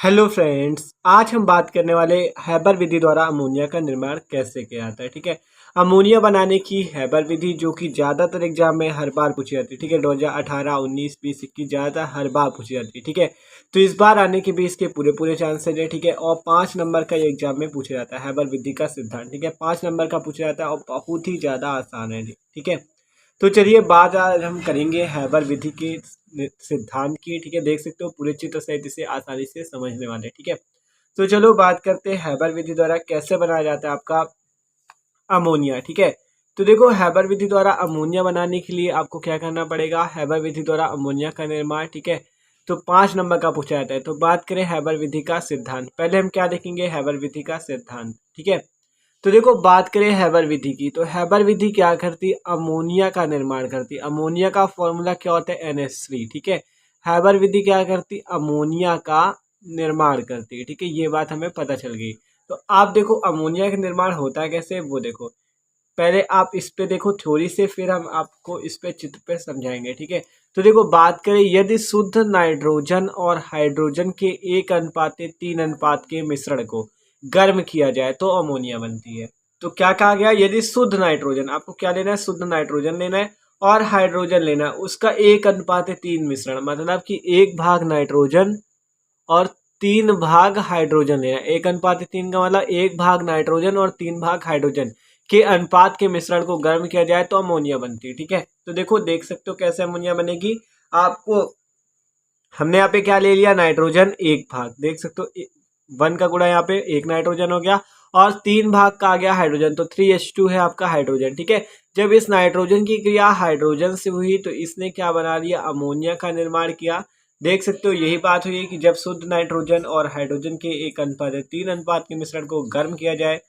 Hello friends, आज हम बात करने वाले हैबर विधि द्वारा अमोनिया का निर्माण कैसे किया जाता है। ठीक है, अमोनिया बनाने की हैबर विधि जो कि ज़्यादातर एग्जाम में हर बार पूछी जाती है। ठीक है, 2018, 19, 20, 21 ज़्यादातर हर बार पूछी जाती है। ठीक है, तो इस बार आने के भी इसके पूरे पूरे चांसेज है। ठीक है, और 5 नंबर का ये एग्जाम में पूछा जाता है हैबर विधि का सिद्धांत। ठीक है, 5 नंबर का पूछा जाता है और बहुत ही ज़्यादा आसान है। ठीक है, तो चलिए बात आज हम करेंगे हैबर विधि के सिद्धांत की। ठीक है, देख सकते हो पूरे चित्र सहित इसे आसानी से समझने वाले। ठीक है, तो चलो बात करते हैं हैबर विधि द्वारा कैसे बनाया जाता है आपका अमोनिया। ठीक है, तो देखो हैबर विधि द्वारा अमोनिया बनाने के लिए आपको क्या करना पड़ेगा। हैबर विधि द्वारा अमोनिया का निर्माण, ठीक है, तो 5 नंबर का पूछा जाता है। तो बात करें हैबर विधि का सिद्धांत, पहले हम क्या देखेंगे, हैबर विधि का सिद्धांत। ठीक है, तो देखो बात करें हैबर विधि की, तो हैबर विधि क्या करती है, अमोनिया का निर्माण करती है। अमोनिया का फॉर्मूला क्या होता है, NH3। ठीक है, हैबर विधि क्या करती है, अमोनिया का निर्माण करती है। ठीक है, ये बात हमें पता चल गई। तो आप देखो अमोनिया का निर्माण होता है कैसे, वो देखो पहले आप इस पे देखो थ्योरी से, फिर हम आपको इस पे चित्र पे समझाएंगे। ठीक है, तो देखो बात करें, यदि शुद्ध नाइट्रोजन और हाइड्रोजन के 1:3 अनुपात के मिश्रण को गर्म किया जाए तो अमोनिया बनती है। तो क्या कहा गया, यदि शुद्ध नाइट्रोजन, आपको क्या लेना है, शुद्ध नाइट्रोजन लेना है और हाइड्रोजन लेना है, उसका 1:3 मिश्रण, मतलब कि 1 भाग नाइट्रोजन और 3 भाग हाइड्रोजन लेना है। 1:3 का मतलब 1 भाग नाइट्रोजन और 3 भाग हाइड्रोजन के अनुपात के मिश्रण को गर्म किया जाए तो अमोनिया बनती है। ठीक है, तो देखो देख सकते हो कैसे अमोनिया बनेगी। आपको हमने यहाँ पे क्या ले लिया, नाइट्रोजन 1 भाग, देख सकते हो 1 का गुणा यहाँ पे 1 नाइट्रोजन हो गया और 3 भाग का आ गया हाइड्रोजन, तो 3H2 है आपका हाइड्रोजन। ठीक है, जब इस नाइट्रोजन की क्रिया हाइड्रोजन से हुई तो इसने क्या बना लिया, अमोनिया का निर्माण किया। देख सकते हो यही बात हुई कि जब शुद्ध नाइट्रोजन और हाइड्रोजन के 1:3 अनुपात के मिश्रण को गर्म किया जाए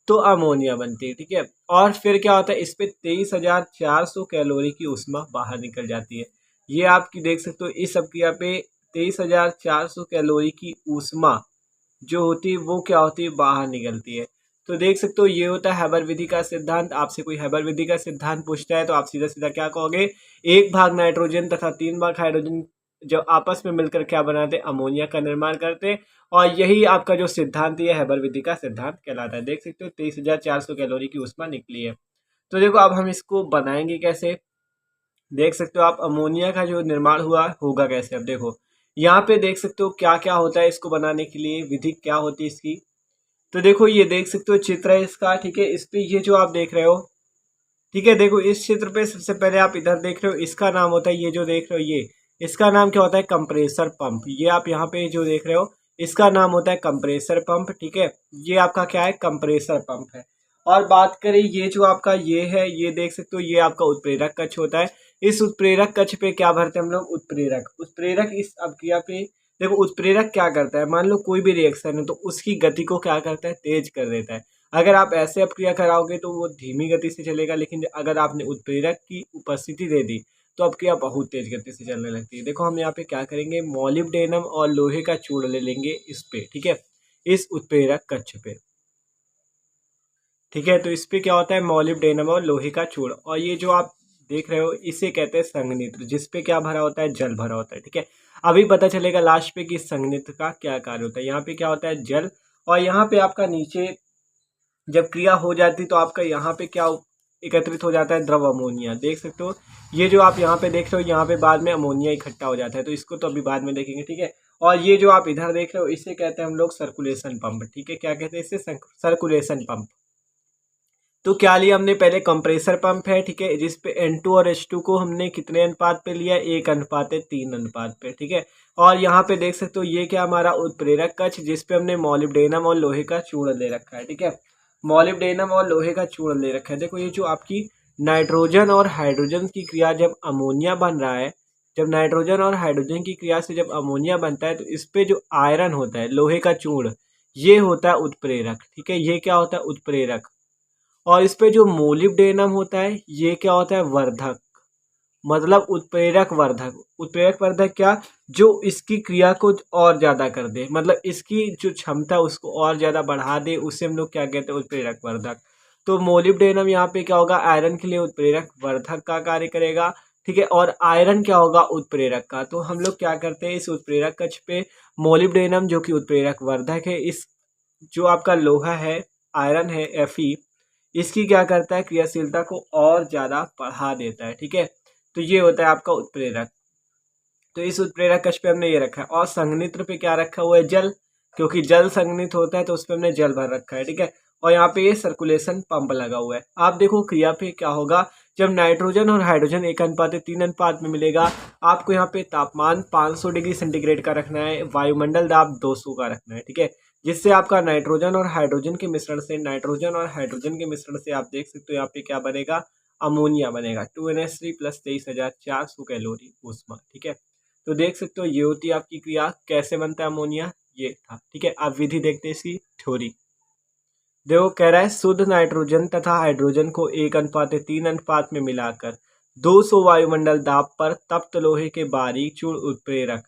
तो अमोनिया बनती है। ठीक है, और फिर क्या होता है, इस पे 23,400 कैलोरी की ऊष्मा बाहर निकल जाती है। ये आपकी देख सकते हो इस अभिक्रिया पे 23,400 कैलोरी की ऊष्मा जो होती है वो क्या होती है, बाहर निकलती है। तो देख सकते हो ये होता है हैबर विधि का सिद्धांत। आपसे कोई हैबर विधि का सिद्धांत पूछता है तो आप सीधा सीधा क्या कहोगे, 1 भाग नाइट्रोजन तथा 3 भाग हाइड्रोजन जो आपस में मिलकर क्या बनाते, अमोनिया का निर्माण करते। और यही आपका जो सिद्धांत है हैबर विधि का सिद्धांत कहलाता है। देख सकते हो 23,400 कैलोरी की ऊष्मा निकली है। तो देखो अब हम इसको बनाएंगे कैसे, देख सकते हो आप अमोनिया का जो निर्माण हुआ होगा कैसे। अब देखो यहाँ पे देख सकते हो क्या क्या होता है इसको बनाने के लिए, विधि क्या होती है इसकी। तो देखो ये देख सकते हो चित्र है इसका। ठीक है, इस पे ये जो आप देख रहे हो, ठीक है, देखो इस चित्र पे सबसे पहले आप इधर देख रहे हो, इसका नाम होता है, ये जो देख रहे हो ये, इसका नाम क्या होता है, कंप्रेसर पंप। ये आप यहाँ पे जो देख रहे हो इसका नाम होता है कंप्रेसर पंप। ठीक है, ये आपका क्या है, कंप्रेसर पंप है। और बात करें ये जो आपका ये है, ये देख सकते हो ये आपका उत्प्रेरक कक्ष होता है। इस उत्प्रेरक कक्ष पे क्या भरते हैं हम लोग, उत्प्रेरक। उत्प्रेरक इस अभिक्रिया पे देखो उत्प्रेरक क्या करता है, मान लो कोई भी रिएक्शन है तो उसकी गति को क्या करता है, तेज कर देता है। अगर आप ऐसे अपक्रिया कराओगे तो वो धीमी गति से चलेगा, लेकिन अगर आपने उत्प्रेरक की उपस्थिति दे दी तो अपक्रिया बहुत तेज गति से चलने लगती है। देखो हम यहाँ पे क्या करेंगे, मॉलिब्डेनम और लोहे का चूर्ण ले लेंगे इस पे। ठीक है, इस उत्प्रेरक कक्ष पे। ठीक है, तो इस पे क्या होता है, मॉलिब्डेनम और लोहे का चूर्ण, और ये जो आप देख रहे हो इसे कहते हैं संघनित्र, जिसपे क्या भरा होता है, जल भरा होता है। ठीक है, अभी पता चलेगा लास्ट पे कि इस संघनित्र का क्या कार्य होता है। यहाँ पे क्या होता है, जल, और यहाँ पे आपका नीचे जब क्रिया हो जाती तो आपका यहाँ पे क्या एकत्रित हो जाता है, द्रव अमोनिया। देख सकते हो ये जो आप यहाँ पे देख रहे हो, यहाँ पे बाद में अमोनिया इकट्ठा हो जाता है, तो इसको तो अभी बाद में देखेंगे। ठीक है, और ये जो आप इधर देख रहे हो इसे कहते हैं हम लोग सर्कुलेशन पंप। ठीक है, क्या कहते हैं इसे, सर्कुलेशन पंप। तो क्या लिया हमने, पहले कंप्रेसर पंप है। ठीक है, जिस पे N2 और H2 को हमने कितने अनुपात पे लिया, 1:3 अनुपात पे। ठीक है, और यहाँ पे देख सकते हो ये क्या हमारा उत्प्रेरक कक्ष, जिस पे हमने मॉलिब्डेनम और लोहे का चूर्ण ले रखा है। ठीक है, मॉलिब्डेनम और लोहे का चूर्ण ले रखा है। देखो ये जो आपकी नाइट्रोजन और हाइड्रोजन की क्रिया जब अमोनिया बन रहा है, जब नाइट्रोजन और हाइड्रोजन की क्रिया से जब अमोनिया बनता है तो इस पे जो आयरन होता है, लोहे का चूर्ण, ये होता है उत्प्रेरक। ठीक है, ये क्या होता है, उत्प्रेरक। और इस पे जो मोलिब्डेनम होता है ये क्या होता है, वर्धक, मतलब उत्प्रेरक वर्धक। उत्प्रेरक वर्धक क्या, जो इसकी क्रिया को और ज्यादा कर दे, मतलब इसकी जो क्षमता है उसको और ज्यादा बढ़ा दे, उसे हम लोग क्या कहते हैं, उत्प्रेरक वर्धक। तो मोलिब्डेनम यहाँ पे क्या होगा, आयरन के लिए उत्प्रेरक वर्धक का कार्य करेगा। ठीक है। और आयरन क्या होगा, उत्प्रेरक का। तो हम लोग क्या करते हैं, इस उत्प्रेरक कक्ष पे मोलिब्डेनम जो कि उत्प्रेरक वर्धक है, इस जो आपका लोहा है, आयरन है Fe, इसकी क्या करता है, क्रियाशीलता को और ज़्यादा बढ़ा देता है। ठीक है, तो ये होता है आपका उत्प्रेरक। तो इस उत्प्रेरक कक्ष पे हमने ये रखा है। और संघनित्र पे क्या रखा हुआ है, जल, क्योंकि जल संघनित होता है तो उस पर हमने जल भर रखा है। ठीक है, और यहाँ पे ये सर्कुलेशन पंप लगा हुआ है। आप देखो क्रिया पे क्या होगा, जब नाइट्रोजन और हाइड्रोजन 1:3 अनुपात में मिलेगा, आपको यहाँ पे तापमान 500 डिग्री सेंटीग्रेड का रखना है, वायुमंडल दाब 200 का रखना है। ठीक है, जिससे आपका नाइट्रोजन और हाइड्रोजन के मिश्रण से, आप देख सकते हो यहाँ पे क्या बनेगा, अमोनिया बनेगा। 2NH3 प्लस 23,400 कैलोरी ऊष्मा। ठीक है, तो देख सकते हो ये होती है आपकी क्रिया। कैसे बनता है अमोनिया, ये था। ठीक है, अब विधि देखते हैं इसकी थ्योरी। देखो कह रहा है शुद्ध नाइट्रोजन तथा हाइड्रोजन को 1:3 अनुपात में मिलाकर 200 वायुमंडल दाब पर तप्त लोहे के बारीक चूर्ण उत्प्रेरक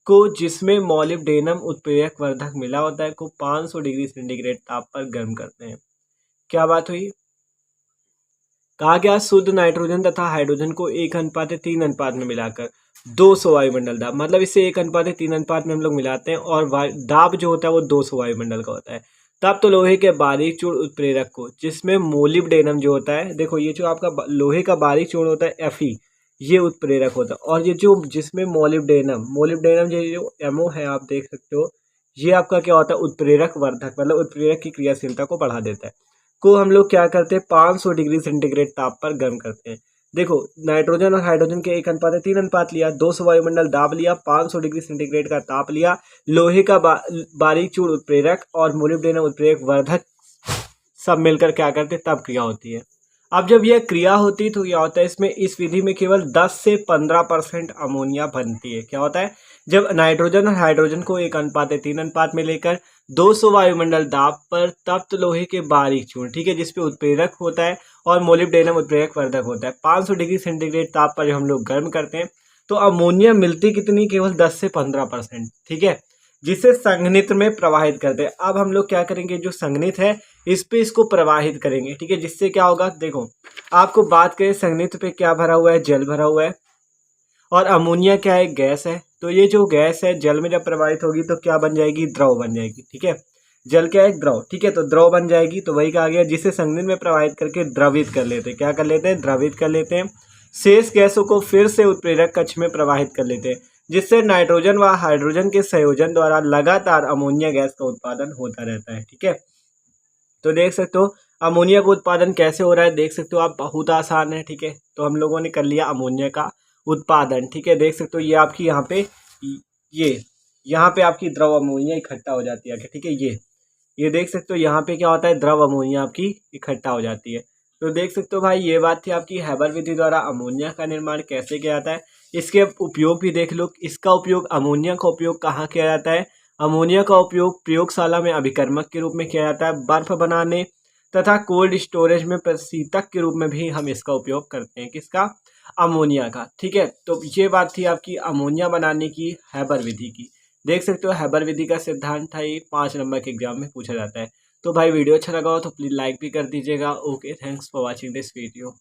को, जिसमें मोलिब्डेनम उत्प्रेरक वर्धक मिला होता है, को 500 डिग्री सेंटीग्रेड ताप पर गर्म करते हैं। क्या बात हुई, कहा गया शुद्ध नाइट्रोजन तथा हाइड्रोजन को 1:3 अनुपात में मिलाकर 200 वायुमंडल दाब, मतलब इसे 1:3 अनुपात में हम लोग मिलाते हैं, और दाब जो होता है वो 200 वायुमंडल का होता है। तब तो लोहे के बारीक चूर्ण उत्प्रेरक को, जिसमें मोलिब्डेनम जो होता है, देखो ये जो आपका लोहे का बारीक चूर्ण होता है Fe, ये उत्प्रेरक होता है। और ये जो जिसमें मोलिब्डेनम जो एमओ है, आप देख सकते हो, ये आपका क्या होता है, उत्प्रेरक वर्धक, मतलब उत्प्रेरक की क्रियाशीलता को बढ़ा देता है। को हम लोग क्या करते हैं, 500 डिग्री सेंटीग्रेड ताप पर गर्म करते हैं। देखो नाइट्रोजन और हाइड्रोजन के 1:3 अनुपात लिया, 200 वायुमंडल दाब लिया, 500 डिग्री सेंटीग्रेड का ताप लिया, लोहे का बारीक चूर्ण उत्प्रेरक और मोलिब्डेनम उत्प्रेरक वर्धक सब मिलकर क्या करते हैं, तब क्रिया होती है। अब जब यह क्रिया होती है तो क्या होता है, इसमें इस विधि में केवल 10 से 15% अमोनिया बनती है। क्या होता है, जब नाइट्रोजन और हाइड्रोजन को 1:3 अनुपात में लेकर 200 वायुमंडल दाब पर तप्त लोहे के बारीक चूर्ण, ठीक है, जिसपे उत्प्रेरक होता है और मोलिब्डेनम उत्प्रेरक वर्धक होता है, 500 डिग्री सेंटीग्रेड ताप पर जब हम लोग गर्म करते हैं तो अमोनिया मिलती कितनी, केवल 10 से 15%। ठीक है, जिसे संघनित्र में प्रवाहित करते हैं। अब हम लोग क्या करेंगे, जो संघनित है इस पे इसको प्रवाहित करेंगे। ठीक है, जिससे क्या होगा, देखो आपको बात करें संघनित्र पे क्या भरा हुआ है, जल भरा हुआ है, और अमोनिया क्या है, गैस है। तो ये जो गैस है जल में जब प्रवाहित होगी तो क्या बन जाएगी, द्रव बन जाएगी। ठीक है, जल क्या है, द्रव। ठीक है, तो द्रव बन जाएगी, तो वही कहा गया, जिसे संघनित्र में प्रवाहित करके द्रवित कर लेते हैं। क्या कर लेते हैं, द्रवित कर लेते हैं। शेष गैसों को फिर से उत्प्रेरक कक्ष में प्रवाहित कर लेते हैं, जिससे नाइट्रोजन व हाइड्रोजन के संयोजन द्वारा लगातार अमोनिया गैस का उत्पादन होता रहता है। ठीक है, तो देख सकते हो अमोनिया का उत्पादन कैसे हो रहा है, देख सकते हो आप, बहुत आसान है। ठीक है, तो हम लोगों ने कर लिया अमोनिया का उत्पादन। ठीक है, देख सकते हो ये आपकी यहाँ पे, ये यहाँ पे आपकी द्रव अमोनिया इकट्ठा हो जाती है। ठीक है, ये देख सकते हो यहाँ पे क्या होता है, द्रव अमोनिया आपकी इकट्ठा हो जाती है। तो देख सकते हो भाई, ये बात थी आपकी हैबर विधि द्वारा अमोनिया का निर्माण कैसे किया जाता है। इसके उपयोग भी देख लो, इसका उपयोग, अमोनिया का उपयोग कहाँ किया जाता है, अमोनिया का उपयोग प्रयोगशाला में अभिकर्मक के रूप में किया जाता है, बर्फ बनाने तथा कोल्ड स्टोरेज में प्रशीतक के रूप में भी हम इसका उपयोग करते हैं। किसका, अमोनिया का। ठीक है, तो ये बात थी आपकी अमोनिया बनाने की हैबर विधि की। देख सकते हो हैबर विधि का सिद्धांत था, ये 5 नंबर के एग्जाम में पूछा जाता है। तो भाई वीडियो अच्छा लगा हो तो प्लीज़ लाइक भी कर दीजिएगा। Okay, thanks for watching this video.